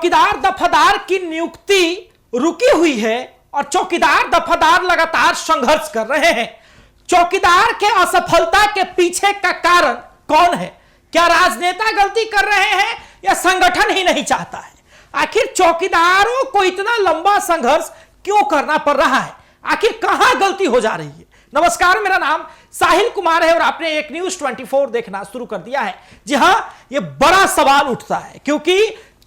चौकीदार दफादार की नियुक्ति रुकी हुई है और चौकीदार दफादार लगातार संघर्ष कर रहे हैं। चौकीदार के असफलता के पीछे का कारण कौन है? क्या राजनेता गलती कर रहे हैं या संगठन ही नहीं चाहता है? आखिर चौकीदारों को इतना लंबा संघर्ष क्यों करना पड़ रहा है? आखिर कहां गलती हो जा रही है? नमस्कार, मेरा नाम साहिल कुमार है और आपने एक न्यूज 24 देखना शुरू कर दिया है। जी हां, यह बड़ा सवाल उठता है क्योंकि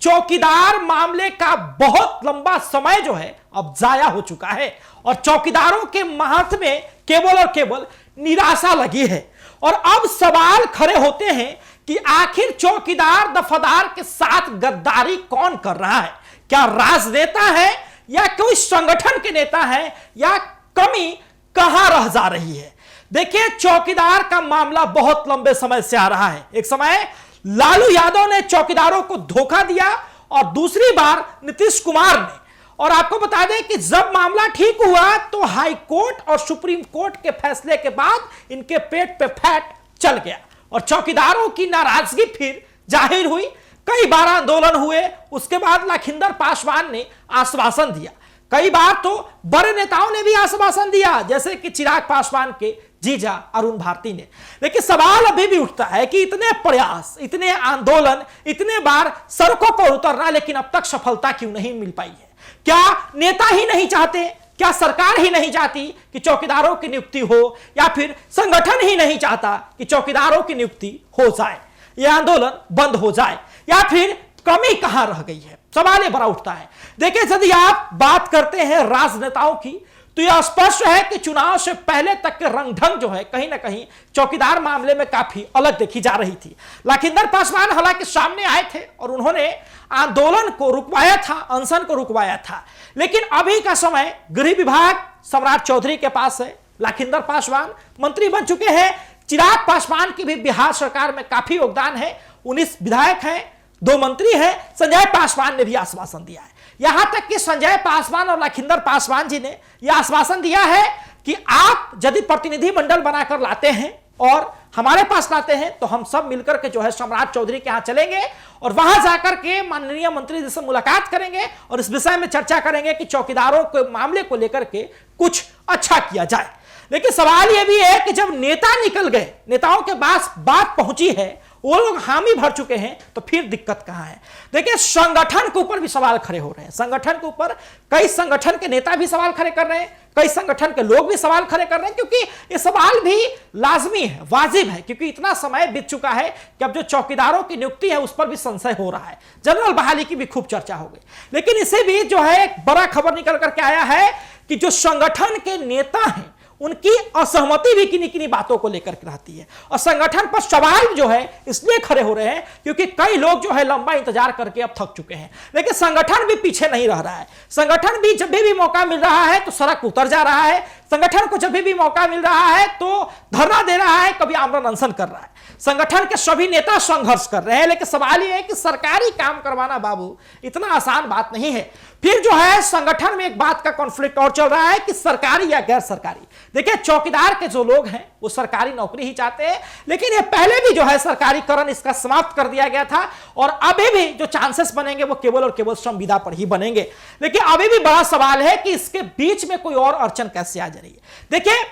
चौकीदार मामले का बहुत लंबा समय जो है अब जाया हो चुका है और चौकीदारों के महत्व में केवल और केवल निराशा लगी है। और अब सवाल खड़े होते हैं कि आखिर चौकीदार दफादार के साथ गद्दारी कौन कर रहा है? क्या राजनेता है या कोई संगठन के नेता है या कमी कहां रह जा रही है? देखिए, चौकीदार का मामला बहुत लंबे समय से आ रहा है। एक समय लालू यादव ने चौकीदारों को धोखा दिया और दूसरी बार नीतीश कुमार ने। और आपको बता दें कि जब मामला ठीक हुआ तो हाई कोर्ट और सुप्रीम कोर्ट के फैसले के बाद इनके पेट पे फैट चल गया और चौकीदारों की नाराजगी फिर जाहिर हुई। कई बार आंदोलन हुए, उसके बाद लखिंदर पासवान ने आश्वासन दिया। कई बार तो बड़े नेताओं ने भी आश्वासन दिया, जैसे कि चिराग पासवान के जीजा अरुण भारती ने। लेकिन सवाल अभी भी उठता है कि इतने प्रयास, इतने आंदोलन, इतने बार सड़कों पर उतरना, लेकिन अब तक सफलता क्यों नहीं मिल पाई है? क्या नेता ही नहीं चाहते? क्या सरकार ही नहीं चाहती कि चौकीदारों की नियुक्ति हो या फिर संगठन ही नहीं चाहता कि चौकीदारों की नियुक्ति हो जाए, यह आंदोलन बंद हो जाए, या फिर कमी कहां रह गई है? सवाल ये बड़ा उठता है। देखिए, यदि आप बात करते हैं राजनेताओं की तो यह स्पष्ट है कि चुनाव से पहले तक के रंग ढंग जो है कहीं ना कहीं चौकीदार मामले में काफी अलग देखी जा रही थी। लखिंदर पासवान हालांकि सामने आए थे और उन्होंने आंदोलन को रुकवाया था, अनशन को रुकवाया था। लेकिन अभी का समय गृह विभाग सम्राट चौधरी के पास है। लखिंदर पासवान मंत्री बन चुके हैं। चिराग पासवान की भी बिहार सरकार में काफी योगदान है। 19 विधायक हैं, 2 मंत्री हैं। संजय पासवान ने भी आश्वासन दिया है। यहां तक कि संजय पासवान और लखिंदर पासवान जी ने यह आश्वासन दिया है कि आप यदि प्रतिनिधि मंडल बनाकर लाते हैं और हमारे पास लाते हैं तो हम सब मिलकर के जो है सम्राट चौधरी के यहां चलेंगे और वहां जाकर के माननीय मंत्री जी से मुलाकात करेंगे और इस विषय में चर्चा करेंगे कि चौकीदारों के मामले को लेकर के कुछ अच्छा किया जाए। लेकिन सवाल यह भी है कि जब नेता निकल गए, नेताओं के पास बात पहुंची है, वो लोग हामी भर चुके हैं, तो फिर दिक्कत कहां है? देखिए, संगठन के ऊपर भी सवाल खड़े हो रहे हैं। संगठन के ऊपर कई संगठन के नेता भी सवाल खड़े कर रहे हैं, कई संगठन के लोग भी सवाल खड़े कर रहे हैं, क्योंकि ये सवाल भी लाजमी है, वाजिब है, क्योंकि इतना समय बीत चुका है कि अब जो चौकीदारों की नियुक्ति है उस पर भी संशय हो रहा है। जनरल बहाली की भी खूब चर्चा हो गई। लेकिन इसे भी जो है एक बड़ा खबर निकल करके आया है कि जो संगठन के नेता हैं उनकी असहमति भी किन्हीं किन्हीं बातों को लेकर के रहती है और संगठन पर सवाल जो है इसलिए खड़े हो रहे हैं क्योंकि कई लोग जो है लंबा इंतजार करके अब थक चुके हैं। लेकिन संगठन भी पीछे नहीं रह रहा है। संगठन भी जब भी मौका मिल रहा है तो सड़क उतर जा रहा है। संगठन को जब भी मौका मिल रहा है तो धरना दे रहा है, कभी आमरण अनशन कर रहा है। संगठन के सभी नेता संघर्ष कर रहे हैं। लेकिन सवाल यह है कि सरकारी काम करवाना बाबू इतना आसान बात नहीं है। फिर जो है संगठन में एक बात का कॉन्फ्लिक्ट और चल रहा है कि सरकारी या गैर सरकारी। देखिए, चौकीदार के जो लोग हैं वो सरकारी नौकरी ही चाहते हैं, लेकिन ये पहले भी जो है सरकारीकरण इसका समाप्त कर दिया गया था और अभी भी जो चांसेस बनेंगे वो केवल और केवल संविदा पर ही बनेंगे। लेकिन अभी भी बड़ा सवाल है कि इसके बीच में कोई और अड़चन कैसे आ जा रही है। देखिए,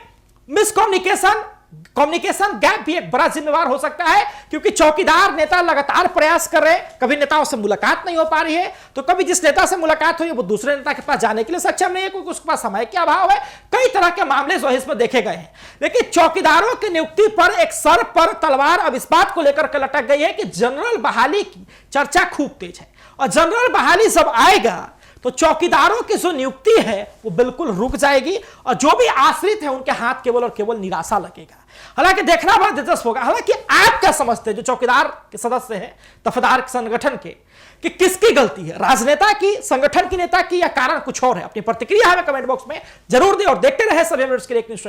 कम्युनिकेशन गैप भी एक बड़ा जिम्मेवार हो सकता है, क्योंकि चौकीदार नेता लगातार प्रयास कर रहे हैं, कभी नेताओं से मुलाकात नहीं हो पा रही है, तो कभी जिस नेता से मुलाकात हुई है वो दूसरे नेता के पास जाने के लिए सक्षम नहीं है क्योंकि उसके पास समय का अभाव है। कई तरह के मामले जो है इसमें देखे गए हैं। लेकिन चौकीदारों की नियुक्ति पर एक सर पर तलवार अब इस बात को लेकर के लटक गई है कि जनरल बहाली की चर्चा खूब तेज है और जनरल बहाली जब आएगा तो चौकीदारों की जो नियुक्ति है वो बिल्कुल रुक जाएगी और जो भी आश्रित है उनके हाथ केवल और केवल निराशा लगेगा। हालांकि देखना बड़ा दिलचस्प होगा। हालांकि आप क्या समझते हैं, जो चौकीदार के सदस्य हैं दफादार संगठन के, कि किसकी गलती है, राजनेता की, संगठन की नेता की, या कारण कुछ और है? अपनी प्रतिक्रिया हमें कमेंट बॉक्स में जरूर दें और देखते रहे सभी मिनट्स के लिए एक न्यूज़।